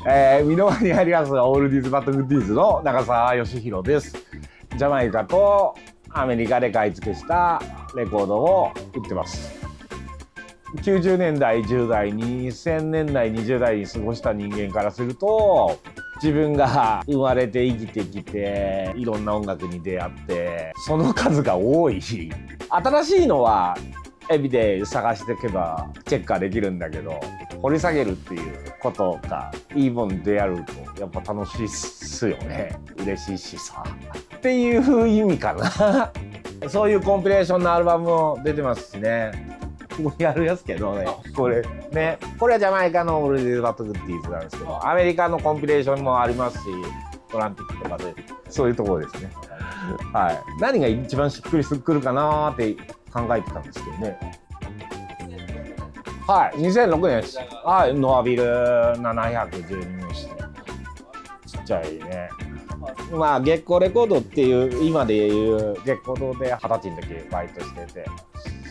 箕輪にありますオールディーズ・バッド・グッディーズの長澤義弘です。ジャマイカとアメリカで買い付けしたレコードを売ってます。90年代10代2000年代20代に過ごした人間からすると、自分が生まれて生きてきていろんな音楽に出会ってその数が多い。新しいのはエビで探していけばチェックはできるんだけど、掘り下げるっていうことがいいもんでやるとやっぱ楽しいっすよね。嬉しいしさっていう意味かな。そういうコンピレーションのアルバムも出てますしね。ここにあるやつけどね、これね、これはジャマイカのオールディーズ・バッド・グッディーズなんですけど、アメリカのコンピレーションもありますし、トランティックとかでそういうところですね。はい。何が一番しっくりくるかなーって考えてたんですけどね。はい、2006年です。はい、ノアビル712にして、ちっちゃいね。まあ月光レコードっていう今でいう月光堂で20歳の時バイトしてて、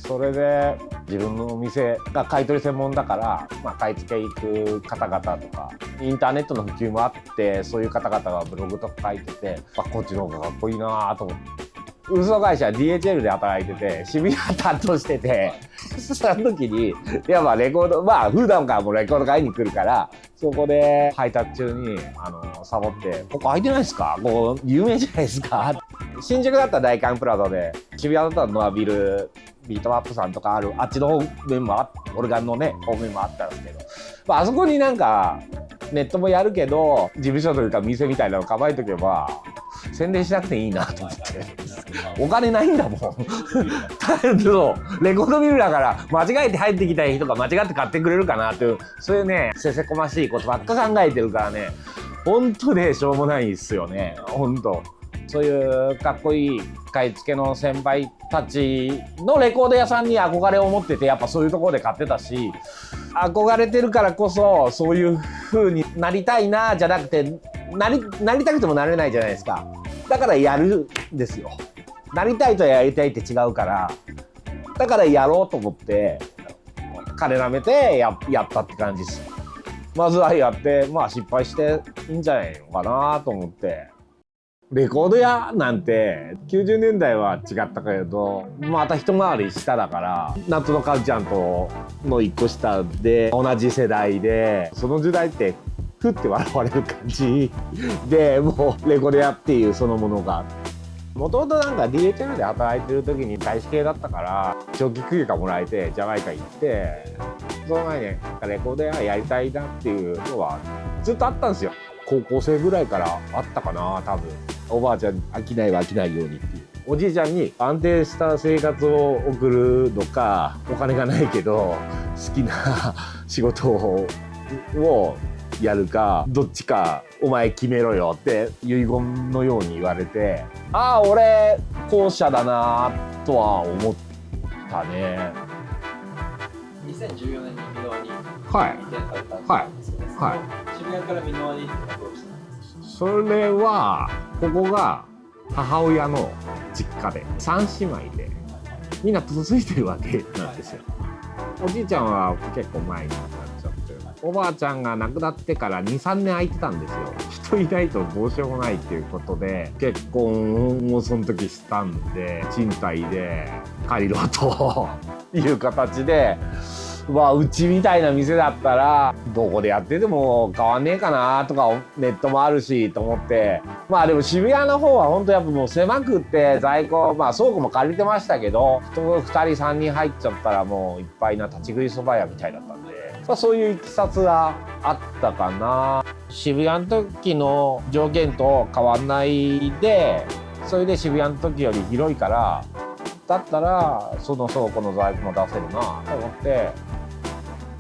それで自分のお店が買い取り専門だから、まあ、買い付け行く方々とかインターネットの普及もあって、そういう方々がブログとか書いてて、こっちの方がかっこいいなと思って。運送会社 DHL で働いてて渋谷担当してて、その時にやっぱレコード、まあ普段からもレコード買いに来るから、そこで配達中にサボって「ここ空いてないですか？こう有名じゃないですか？」新宿だったら代官プラザで、渋谷だったらノアビルビートアップさんとかあるあっちの方面もオルガンのね方面もあったんですけど、まあ、あそこになんかネットもやるけど事務所というか店みたいなの構えとけば宣伝しなくていいなと思って。お金ないんだもん。レコードビルだから間違えて入ってきた人が間違って買ってくれるかなっていう、そういうねせせこましいことばっか考えてるからね、ほんとねしょうもないっすよね。ほんとそういうかっこいい買い付けの先輩たちのレコード屋さんに憧れを持ってて、やっぱそういうところで買ってたし、憧れてるからこそそういう風になりたいなじゃなくて、なりたくてもなれないじゃないですか。だからやるんですよ。なりたいとやりたいって違うから、だからやろうと思って金なめてやったって感じです。まずはやって、まあ失敗していいんじゃないのかなと思って。レコード屋なんて90年代は違ったけど、また一回り下だから、夏のカルちゃんとの一個下で同じ世代で、その時代ってふって笑われる感じで、もうレコード屋っていうそのものが、もともとなんか DHL で働いてる時に外資系だったから長期休暇もらえてジャマイカ行って、その前にレコード屋やりたいなっていうのはずっとあったんですよ。高校生ぐらいからあったかな、多分。おばあちゃん飽きないようにっていう、おじいちゃんに安定した生活を送るのか、お金がないけど好きな仕事をやるか、どっちかお前決めろよって遺言のように言われて、ああ俺後者だなとは思ったね。2014年に箕輪に移はい転されたんですけど、はい、渋谷から箕輪にってのはどうしたんですか？それはここが母親の実家で3姉妹でみんな続いてるわけなんですよ。おじいちゃんは結構前になっちゃって、おばあちゃんが亡くなってから2、3年空いてたんですよ。人いないとどうしようもないっていうことで結婚をその時したんで、賃貸で借りろという形で、うちみたいな店だったらどこでやってても変わんねえかなとか、ネットもあるしと思って、まあでも渋谷の方は本当やっぱもう狭くって在庫、まあ倉庫も借りてましたけど、人2人3人入っちゃったらもういっぱいな立ち食いそば屋みたいだったんで、まあ、そういういきさつはあったかな。渋谷の時の条件と変わんないで、それで渋谷の時より広いからだったらその倉庫の在庫も出せるなと思って、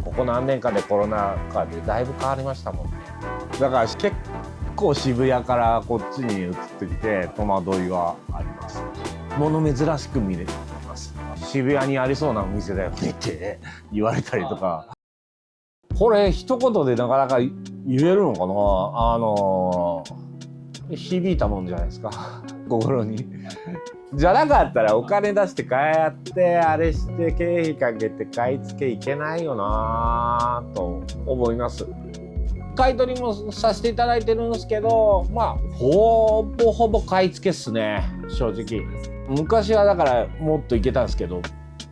ここ何年かでコロナ禍でだいぶ変わりましたもんね。だから結構渋谷からこっちに移ってきて戸惑いはあります。物珍しく見れます。渋谷にありそうなお店だよねって言われたりとか。これ一言でなかなか言えるのかな。響いたもんじゃないですか心に。じゃなかったらお金出して買ってあれして経費かけて買い付けいけないよなと思います。買い取りもさせていただいてるんですけど、まあほぼ買い付けっすね、正直。昔はだからもっといけたんですけど、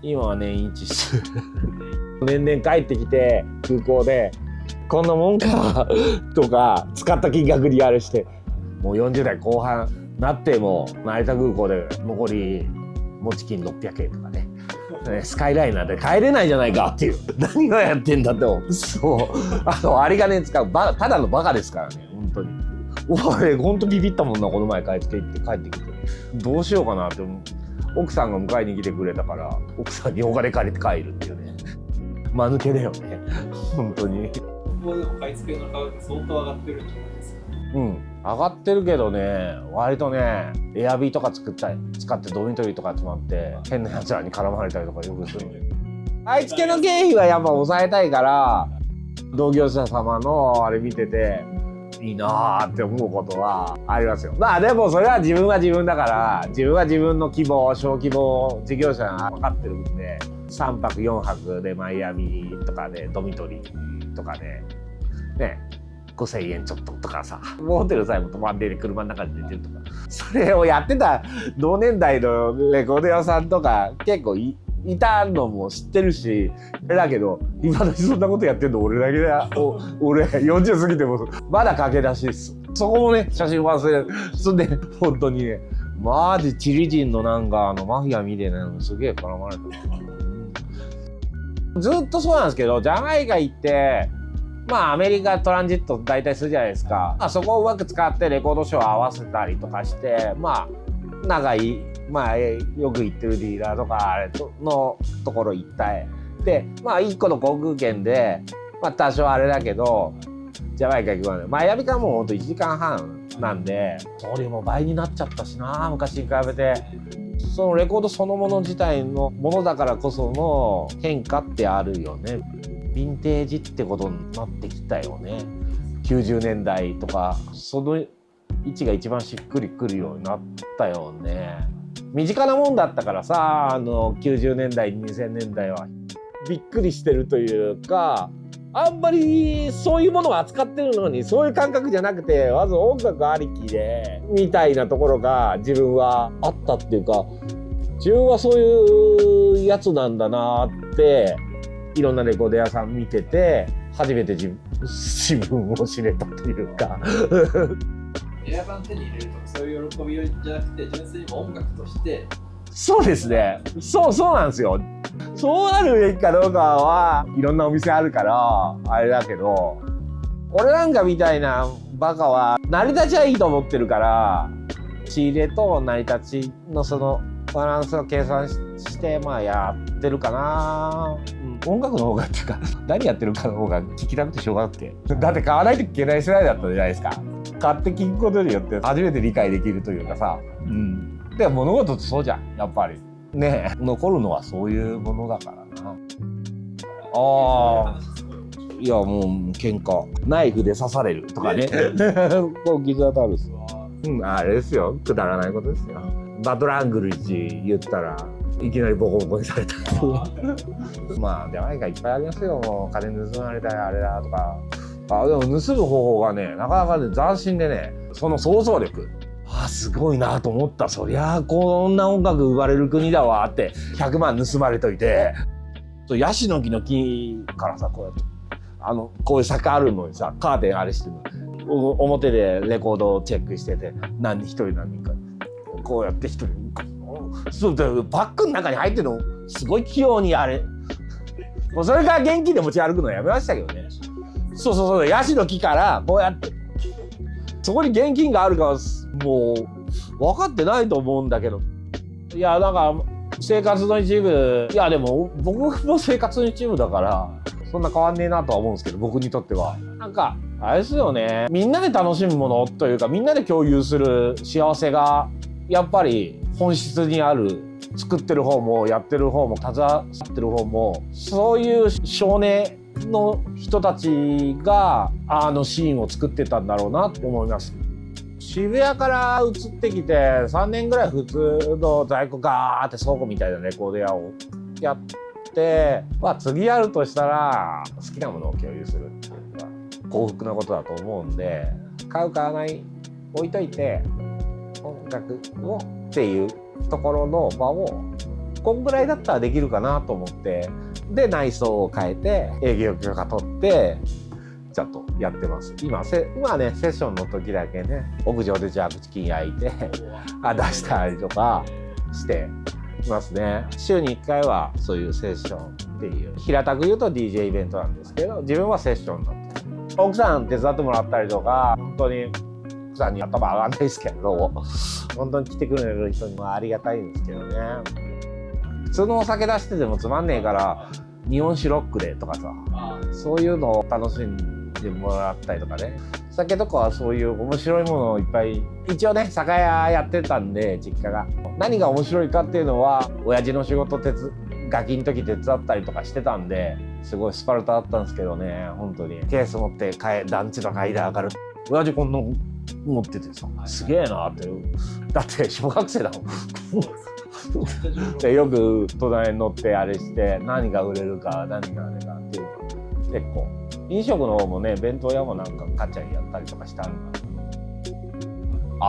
今は年一っす。年々帰ってきて空港でこんなもんかとか使った金額にあれして、もう40代後半なっても成田空港で残り持ち金600円とかね。スカイライナーで帰れないじゃないかっていう、何をやってんだって思う。そう有り金使うただのバカですからね、本当に。俺ほんとビビったもんな、この前買い付け行って帰ってきてどうしようかなって思う。奥さんが迎えに来てくれたから奥さんにお金借りて帰るっていうね、間抜けだよね本当に。もうでも買い付けの価格相当上がってるんじゃないですか。上がってるけどね、割とねエアビーとか使ってドミトリーとか集まって変なやつらに絡まれたりとかよくするんで、買い付けの経費はやっぱ抑えたいから、同業者様のあれ見てていいなーって思うことはありますよ。まあでもそれは自分は自分だから、自分は自分の規模、小規模事業者が分かってるんで、3泊4泊でマイアミとかでドミトリーとかでね5000円ちょっととかさ、ホテルさえも泊まんで車の中で寝てるとか、それをやってた同年代のレコード屋さんとか結構いたのも知ってるし、だけど今だにそんなことやってんの俺だけだ。俺40過ぎてもまだ駆け出しです。そこもね写真忘れる。そんで本当にね、マジチリ人のなんかマフィアみたいなのすげえ絡まれた。ずっとそうなんですけど、ジャマイカ行ってまあアメリカトランジット大体するじゃないですか。まあ、そこをうまく使ってレコードショーを合わせたりとかして、まあ仲いい、まあよく行ってるディーラーとかあれのところ行ったで、まあ1個の航空券でまあ多少あれだけどジャマイカ行くまでマイアミからもうほんと1時間半なんで、それも倍になっちゃったしな、昔に比べて。そのレコードそのもの自体のものだからこその変化ってあるよね。ヴィンテージってことになってきたよね。90年代とかその位置が一番しっくりくるようになったよね。身近なもんだったからさ、90年代2000年代はびっくりしてるというか、あんまりそういうものを扱ってるのにそういう感覚じゃなくて、まず音楽ありきでみたいなところが自分はあったっていうか、自分はそういうやつなんだなっていろんなレコード屋さん見てて初めて自分を知れたというかエアバン手に入れるとかそういう喜びじゃなくて、純粋に音楽としてそうですね、そうなんですよ。そうなるべきかどうかはいろんなお店あるからあれだけど、俺なんかみたいなバカは成り立ちはいいと思ってるから、仕入れと成り立ちのそのバランスを計算してまあやってるかな。音楽の方がっていうか何やってるかの方が聞きたくてしょうがなくて、だって買わないといけない世代だったじゃないですか。買って聞くことによって初めて理解できるというかさ、で物事ってそうじゃん、やっぱりね。残るのはそういうものだからな。いやもう喧嘩ナイフで刺されるとかねこう傷当たるっす。あれですよ、くだらないことですよ。バトラングルジ言ったらいきなりボコボコにされたまあジャマイカいっぱいありますよ。もう金盗まれたりあれだとか。でも盗む方法がねなかなかね斬新でね、その想像力すごいなと思った。そりゃあこんな音楽生まれる国だわって。100万盗まれといて、ヤシの木の木からさこうやってこういう坂あるのにさカーテンあれしてるの、表でレコードをチェックしてて一人何人かこうやって一人そうだよ、バッグの中に入ってるのすごい器用にあれもうそれから現金で持ち歩くのやめましたけどね。そうヤシの木からこうやってそこに現金があるかはもう分かってないと思うんだけど、いやなんか生活の一部、いやでも僕も生活の一部だからそんな変わんねえなとは思うんですけど、僕にとってはなんかあれですよね、みんなで楽しむものというかみんなで共有する幸せがやっぱり本質にある。作ってる方もやってる方も携わってる方もそういう少年の人たちがシーンを作ってたんだろうなと思います。渋谷から移ってきて3年ぐらい普通の在庫ガーって倉庫みたいなレコード屋をやって、次やるとしたら好きなものを共有するっていうか、幸福なことだと思うんで、買う買わない置いといて音楽をっていうところの場をこんぐらいだったらできるかなと思って、で内装を変えて営業許可取ってちゃんとやってます。今はねセッションの時だけね屋上でジャークチキン焼いて出したりとかしてますね。週に1回はそういうセッションっていう、平たく言うと DJ イベントなんですけど、自分はセッションだと。奥さん手伝ってもらったりとか、本当に奥さんに頭上がんないですけど、本当に来てくれる人にもありがたいんですけどね。普通のお酒出しててもつまんねえから日本酒ロックでとかさ、そういうのを楽しんでもらったりとかね。酒とかはそういう面白いものをいっぱい、一応ね酒屋やってたんで実家が、何が面白いかっていうのは親父の仕事ガキの時手伝ったりとかしてたんで、すごいスパルタだったんですけどね。本当にケース持って団地の階段上がる、親父こんな持っててさ、すげえなって。だって小学生だもんでよく隣に乗ってあれして何が売れるか何があれかっていうの結構、飲食の方もね弁当屋もなんかカチャリやったりとかしたんだ。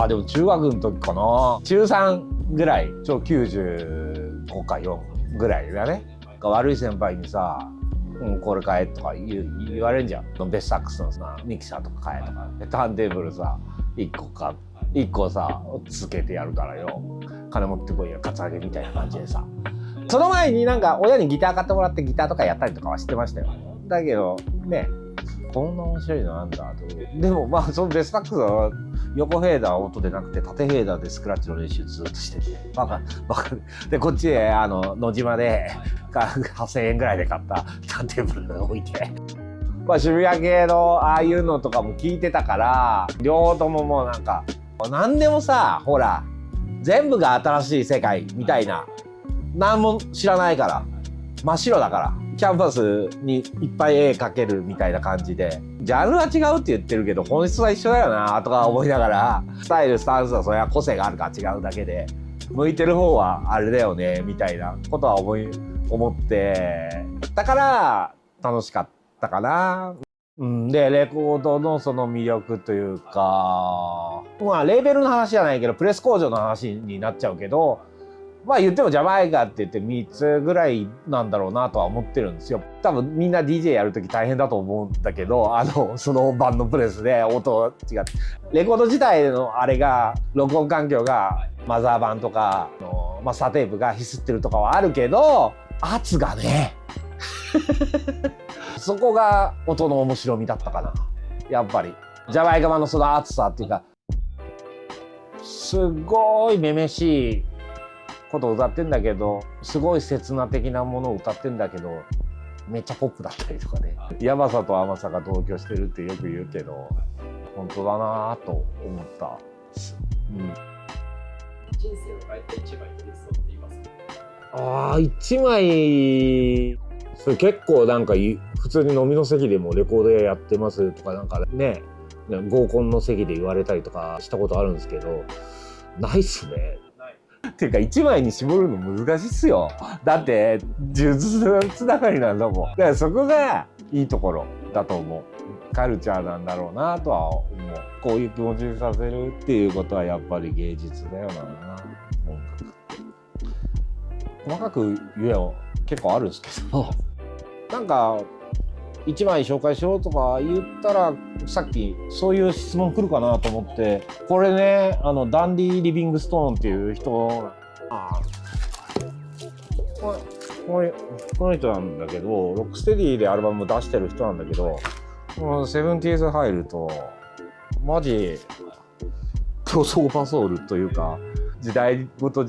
でも中学の時かな、中3ぐらい95か4ぐらいだね。悪い先輩にさ、これ買えとか言われるじゃん。ベスサックスのさミキサーとか買えとか、ターンテーブルさ1個さつけてやるからよ、金持ってこいよカツアゲみたいな感じでさ。その前になんか親にギター買ってもらってギターとかやったりとかはしてましたよ。だけどね、こんな面白いのなんだと。でもまあそのベスサックスは横フェーダー音でなくて縦フェーダーでスクラッチの練習ずっとしてて、バカで、こっちで野島で8000円ぐらいで買ったターンテーブルを置いて、まあ渋谷系のああいうのとかも聞いてたから、両方とももうなんか何でもさ、ほら全部が新しい世界みたいな、何も知らないから真っ白だから、キャンバスにいっぱい絵描けるみたいな感じで、ジャンルは違うって言ってるけど本質は一緒だよなとか思いながら、スタイルスタンスはそれは個性があるから違うだけで、向いてる方はあれだよねみたいなことは思ってだから楽しかったかな。でレコードのその魅力というか、まあレーベルの話じゃないけどプレス工場の話になっちゃうけど、まあ言ってもジャマイカって言って3つぐらいなんだろうなとは思ってるんですよ。多分みんな DJ やるとき大変だと思うんだけど、その盤のプレスで音違って、レコード自体のあれが録音環境がマザー盤とかマスターテープがひすってるとかはあるけど、圧がねそこが音の面白みだったかな。やっぱりジャマイカ版のその熱さっていうか、すごいめめしいことを歌ってんだけど、すごい刹那的なものを歌ってんだけど、めっちゃポップだったりとかね。ヤマサとアマサが同居してるってよく言うけど、本当だなぁと思った。人生を変えた一枚のリストって言いますか？一枚、それ結構なんか普通に飲みの席でもレコード屋やってますとかなんかね、合コンの席で言われたりとかしたことあるんですけど、ないっすね。っていうか1枚に絞るの難しいっすよ。だって数珠つながりなんだもん。だからそこがいいところだと思う。カルチャーなんだろうなとは思う。こういう気持ちにさせるっていうことはやっぱり芸術だよな、音楽。細かく言えよ結構あるんですけど、なんか1枚紹介しようとか言ったら、さっきそういう質問来るかなと思って、これね、ダンディ・リビングストーンっていう人、この人なんだけど、ロックステディでアルバム出してる人なんだけど、このセブンティーズ入るとマジ競争パソールというか、時代ごと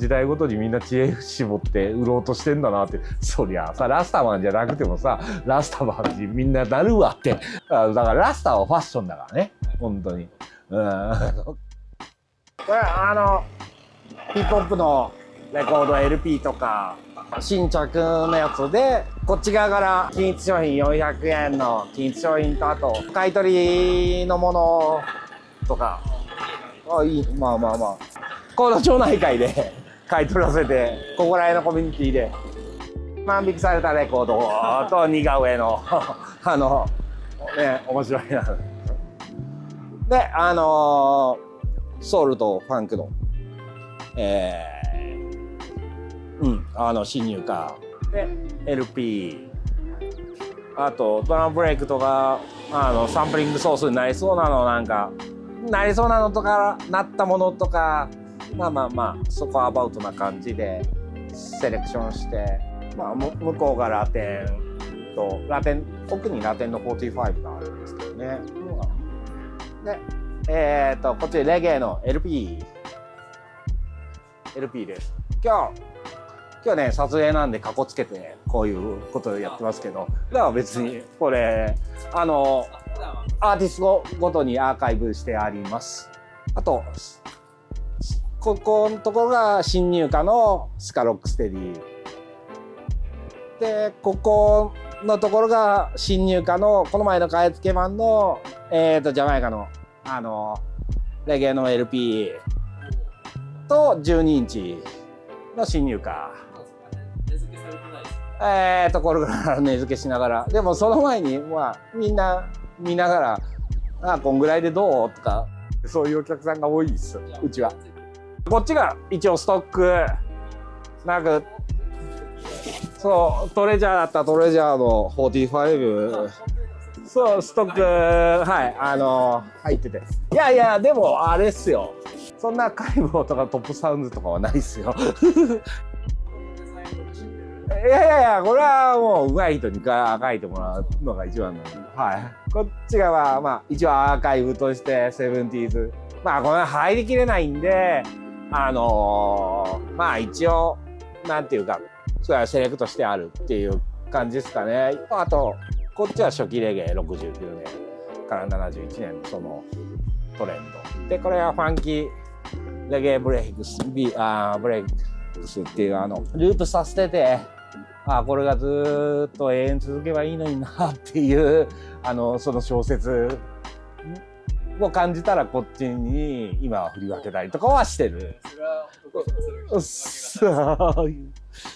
にみんな知恵絞って売ろうとしてんだなって。そりゃさ、ラスタマンじゃなくてもさ、ラスタマンにみんななるわって。だからラスタはファッションだからね、本当に。これヒップホップのレコード LP とか新着のやつで、こっち側から均一商品400円の均一商品と、あと買い取りのものとか、まあこの町内会で買い取らせて、ここら辺のコミュニティで万引きされたレコードと似顔絵のね、面白いな。で、ソウルとファンクの、新入歌で LP、あとドラムブレイクとかサンプリングソースになりそうなのなりそうなのとかなったものとか、まあそこはアバウトな感じでセレクションして、向こうがラテンと特にラテンの45があるんですけどね。で、こっちレゲエの LP です。今日ね、撮影なんでカッコつけてこういうことをやってますけど、だから別にこれアーティストごとにアーカイブしてあります。あとここのところが新入荷のスカロックステディで、ここのところが新入荷のこの前の買い付け版のジャマイカのレゲエの LP と12インチの新入荷。これから値付けしながら、でもその前にみんな見ながらこんぐらいでどうとか、そういうお客さんが多いです。うちはこっちが一応ストックそうトレジャーだったらトレジャーの45、そうストック入ってて、いやでもあれっすよ、そんなカイボとかトップサウンズとかはないっすよ。いやこれはもう上手い人に書いてもらうのが一番なんで、こっちが一応アーカイブとしてセブンティーズ、これ入りきれないんで一応なんていうか、それはセレクトしてあるっていう感じですかね。あとこっちは初期レゲエ69年から71年のそのトレンドで、これはファンキーレゲエブレイクスっていうループさせてて、これがずーっと永遠続けばいいのになっていうその小説を感じたらこっちに今は振り分けたりとかはしてる。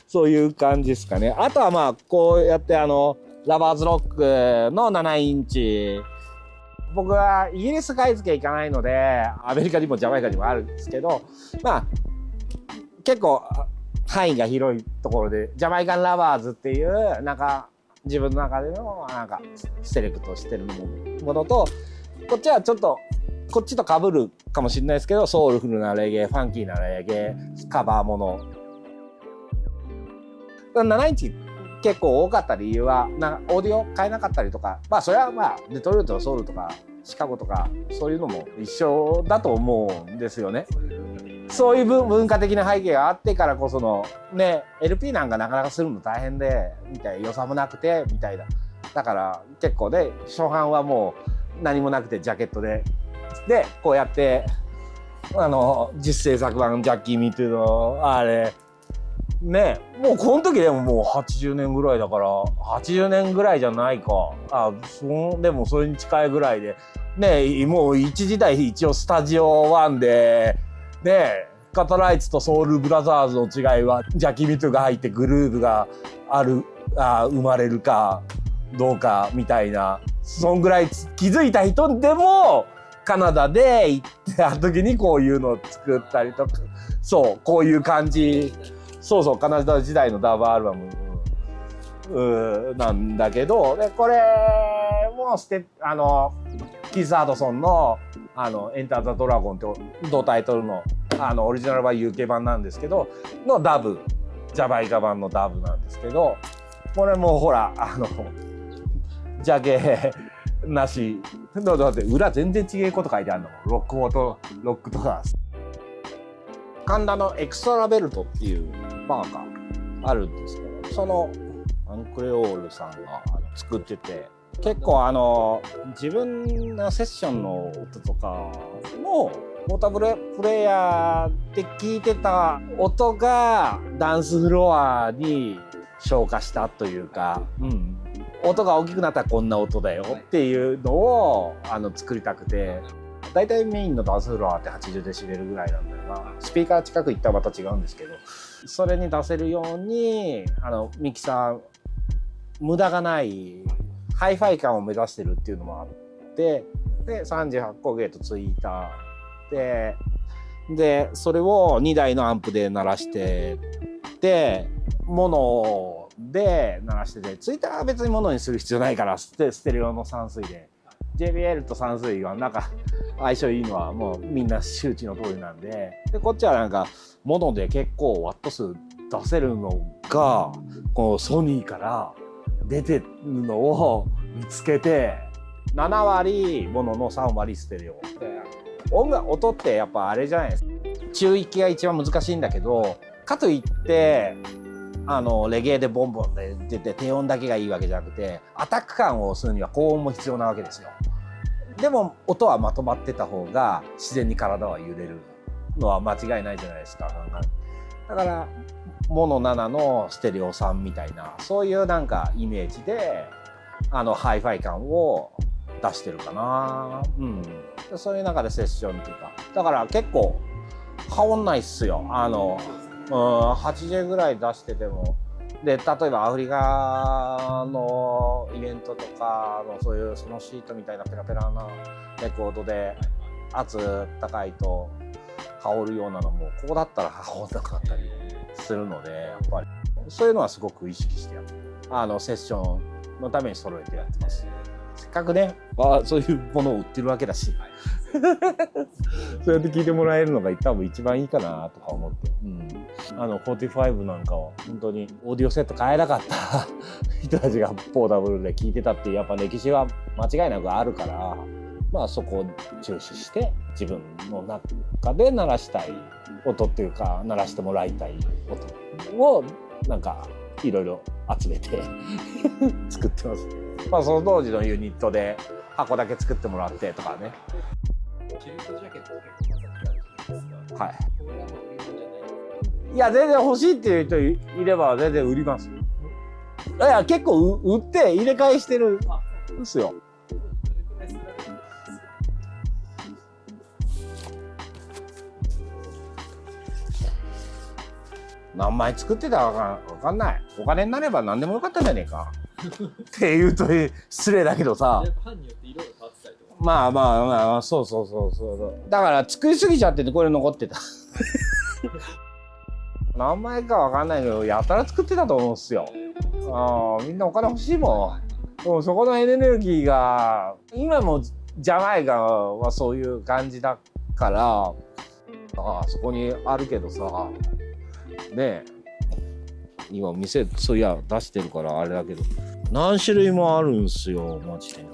そういう感じですかね。あとはこうやってラバーズロックの7インチ、僕はイギリス買い付け行かないのでアメリカにもジャマイカにもあるんですけど、結構範囲が広いところでジャマイカンラバーズっていう自分の中でのセレクトしてるものと、こっちはちょっとこっちと被るかもしれないですけど、ソウルフルなレゲエ、ファンキーなレゲエ、カバーもの。7インチ結構多かった理由はオーディオ買えなかったりとか、それはデトロイトとソウルとかシカゴとかそういうのも一緒だと思うんですよね。そういう文化的な背景があってからこそのね、 LP なんかなかなかするの大変でみたいな、予算もなくてみたいな、だから結構で初版はもう何もなくてジャケットでこうやって実製作版ジャッキー・ミートゥのあれね、もうこの時でももう80年ぐらいだから、80年ぐらいじゃないか、でもそれに近いぐらいでね、もう一時代一応スタジオ1でね、カタライツとソウルブラザーズの違いはジャッキー・ミートゥが入ってグルーヴが生まれるかどうかみたいな、そんぐらい気づいた人でもカナダで行った時にこういうのを作ったりとか、そうこういう感じ、そうカナダ時代のダブアルバムなんだけど、でこれもキース・ハドソンのエンター・ザ・ドラゴンって同タイトルのオリジナル版 UK 版なんですけどのダブ、ジャマイカ版のダブなんですけど、これもほらジャケなしだって裏全然違うこと書いてあるの。ロックとか神田のエクストラベルトっていうバーがあるんですけど、そのアンクレオールさんが作ってて、結構自分のセッションの音とかのポータブルプレイヤーで聞いてた音がダンスフロアに昇華したというか、音が大きくなったらこんな音だよっていうのを作りたくて、だいたいメインのダンスフロアって80デシベルぐらいなんだよな。スピーカー近く行ったらまた違うんですけど、それに出せるようにミキサー無駄がないハイファイ感を目指してるっていうのもあって、で38個ゲートツイーターでそれを2台のアンプで鳴らしてでモノで鳴らしてて、ツイーターは別にモノにする必要ないからステレオの3水で JBL と3水がなんか相性いいのはもうみんな周知の通りなんで、こっちはなんかモノで結構ワット数出せるのがこうソニーから出てるのを見つけて、7割モノの3割ステレオで、音ってやっぱあれじゃないですか、中域が一番難しいんだけど、かといってレゲエでボンボンで出て低音だけがいいわけじゃなくて、アタック感をするには高音も必要なわけですよ。でも音はまとまってた方が自然に体は揺れるのは間違いないじゃないですか。だからモノ7のステレオ3みたいな、そういうなんかイメージでハイファイ感を出してるかな。そういう中でセッションっていうか、だから結構変わんないっすよ。80ぐらい出してても。で例えばアフリカのイベントとかのそういうそのシートみたいなペラペラなレコードで圧高いと羽織るようなのもここだったら羽織らなかったりするので、やっぱりそういうのはすごく意識してやってセッションのために揃えてやってます。せっかくねそういうものを売ってるわけだしそうやって聞いてもらえるのが多分一番いいかなとか思って、45なんかは本当にオーディオセット買えなかった人たちがポータブルで聞いてたっていうやっぱ歴史は間違いなくあるから、まあそこを注視して自分の中で鳴らしたい音っていうか鳴らしてもらいたい音をなんかいろいろ集めて作ってます。まあその当時のユニットで箱だけ作ってもらってとかね。キルトジャケット結構まさきあるじゃないですか。はい。これはもう売り物じゃないですか。いや全然欲しいっていう人いれば全然売ります。いや結構売って入れ替えしてるんですよ。どれくらいするんですか。何枚作ってたかわかんない。お金になれば何でもよかったんじゃねえかって言うと失礼だけどさ。やっぱ班によって色が変わってたりとか。まあそうだから作りすぎちゃっててこれ残ってた何枚かわかんないけどやたら作ってたと思うんですよ。みんなお金欲しいもん。でもそこのエネルギーが今もジャマイカはそういう感じだからそこにあるけどさねえ今店そういや出してるからあれだけど何種類もあるんすよマジで。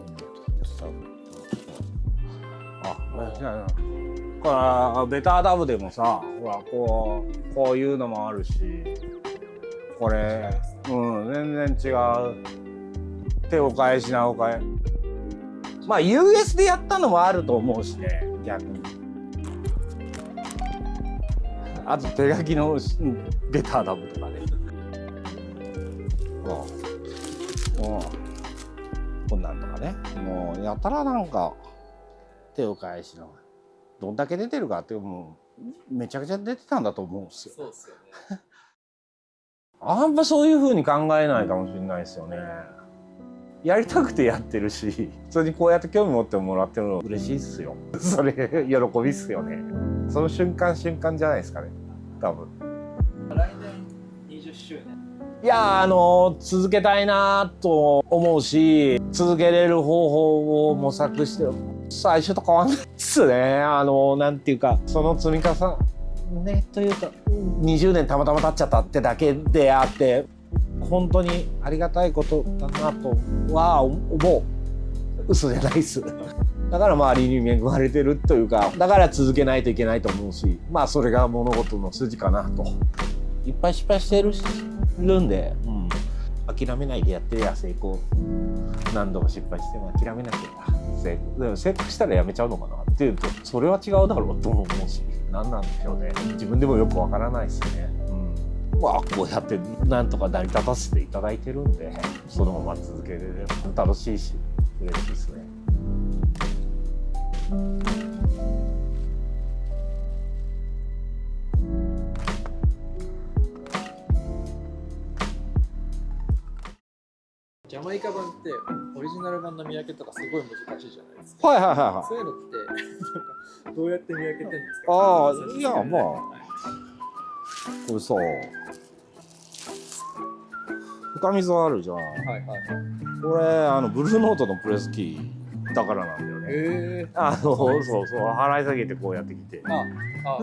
これベターダブでもさほらこういうのもあるしこれ全然違う手を変え品を変えまあ US でやったのもあると思うしね逆に。あと手書きのベターダブとかね。こんなんとかねもうやたらなんか手を変え品をどんだけ出てるかってもうめちゃくちゃ出てたんだと思うんですよ。そうですよね。あんまそういう風に考えないかもしれないですよね。やりたくてやってるし普通にこうやって興味持ってもらってるの嬉しいっすよ。それ喜びっすよね。その瞬間じゃないですかね多分。来年20周年。いや続けたいなと思うし続けれる方法を模索してる。最初と変わんないっすね。なんていうかその積み重ねというか20年たまたま経っちゃったってだけであって本当にありがたいことだなとは思う。嘘じゃないっす。だから周りに恵まれてるというかだから続けないといけないと思うしまあそれが物事の筋かなと。いっぱい失敗してるんで、諦めないでやってりゃ成功。何度も失敗しても諦めなきゃ成功。でも成功したらやめちゃうのかなっていうとそれは違うだろうと思うし何なんでしょうね。自分でもよくわからないですね。こうやってなんとか成り立たせていただいてるんでそのまま続けれれば楽しいし嬉しいですね。ジャマイカ版ってオリジナル版の見分けとかすごい難しいじゃないですか。はいはいはいはい。そういうのってなんかどうやって見分けてるんですか？ああいやまあはいこれさ深水あるじゃん。はいはいはい。これブルーノートのプレスキーだからなんだよね。そうそう払い下げてこうやってきて。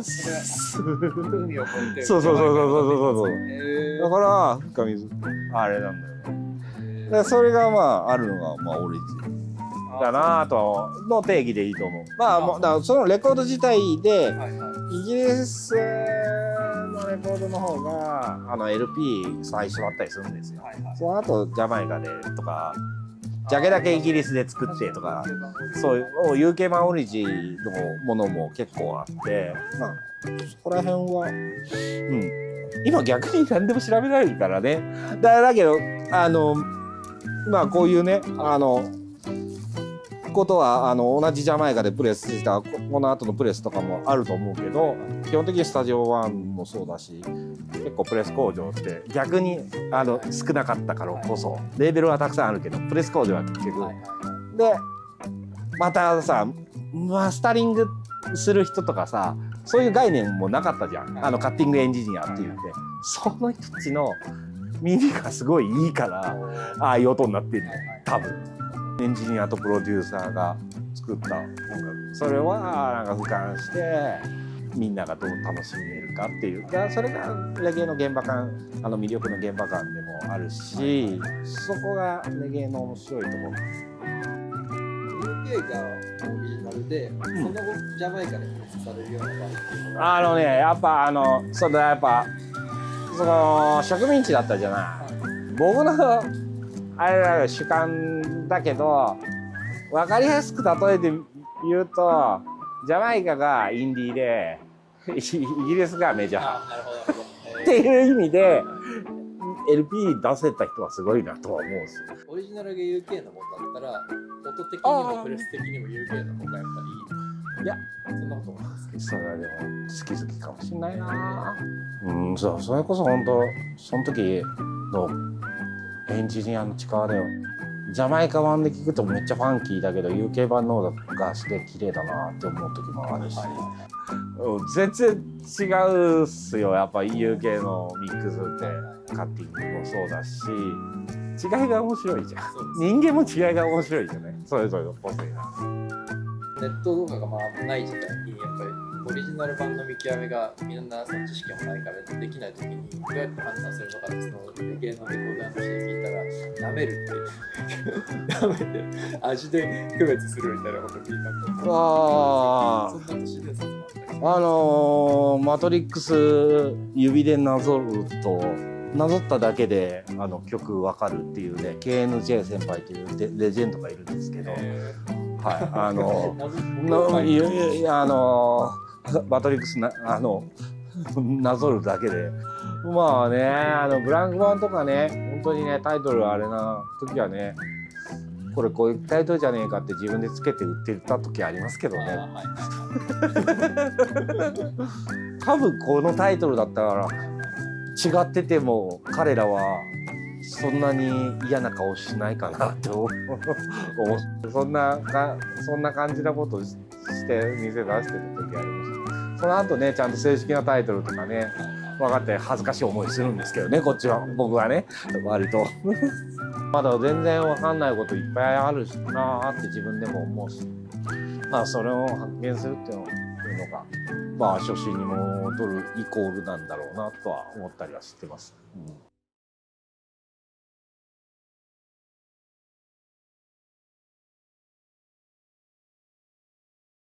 それは海を越えて。そうそう。へだから深水あれなんだよね。でそれがまああるのがまあオリジンだなとの定義でいいと思う。まあだからそのレコード自体ではいはい。イギリスのレコードの方がLP 最初だったりするんですよ。はいはい。その後ジャマイカでとかジャケだけイギリスで作ってとかそういうUK 版オリジンのものも結構あってまあそこら辺は今逆に何でも調べられるからね。だけどまあこういうねことは同じジャマイカでプレスしたこの後のプレスとかもあると思うけど基本的にスタジオ1もそうだし結構プレス工場って逆に少なかったからこそレーベルはたくさんあるけどプレス工場は結局でまたさマスタリングする人とかさそういう概念もなかったじゃんカッティングエンジニアって言ってその人たちの耳がすごいいいからああいう音になってる多分。エンジニアとプロデューサーが作った音楽それはなんか俯瞰してみんながどう楽しめるかっていうそれがレゲエの現場感魅力の現場感でもあるしそこがレゲエの面白いところ。 UK がオリジナルで、その後ジャマイカでプレスされるような版っていうのがやっぱやっぱその植民地だったじゃない、僕のあれだ主観だけど分かりやすく例えて言うとジャマイカがインディーでイギリスがメジャーなるほどっていう意味で LP 出せた人はすごいなとは思うんですよ。オリジナルが UK のものだったら音的にもプレス的にも UK の方がやっぱりいい。いやそんなこと思いますけど。それはでも好きかもしんないな。そうそれこそ本当その時のエンジニアの力だよ。ジャマイカ版で聞くとめっちゃファンキーだけど UK 版の方がすげえ綺麗だなって思う時もあるし、全然違うっすよやっぱ UK のミックスってカッティングもそうだし違いが面白いじゃん。人間も違いが面白いじゃないそれぞれの個性が。ネット動画がまあない時代にやっぱりオリジナル版の見極めがみんなその知識もないからできない時にどうやって判断するのかってそのレゲエのレコーダーの人に聞いたら舐めるって舐めて味で区別するみたいなこと聞いたことそんな都市伝説もあったりマトリックス指でなぞるとなぞっただけで曲わかるっていうね KNJ 先輩っていうレジェンドがいるんですけど、マトリックスなぞるだけでまあねブランク版とかね本当にねタイトルあれな時はねこれこういうタイトルじゃねえかって自分でつけて売ってた時ありますけどね多分このタイトルだったら違ってても彼らはそんなに嫌な顔しないかなって思うそんな感じなことして店出してる時ありました。その後ねちゃんと正式なタイトルとかね分かって恥ずかしい思いするんですけどねこっちは僕はね割とまだ全然分かんないこといっぱいあるしなーって自分でも思うしまあそれを発見するっていうのがまあ初心に戻るイコールなんだろうなとは思ったりはしてます。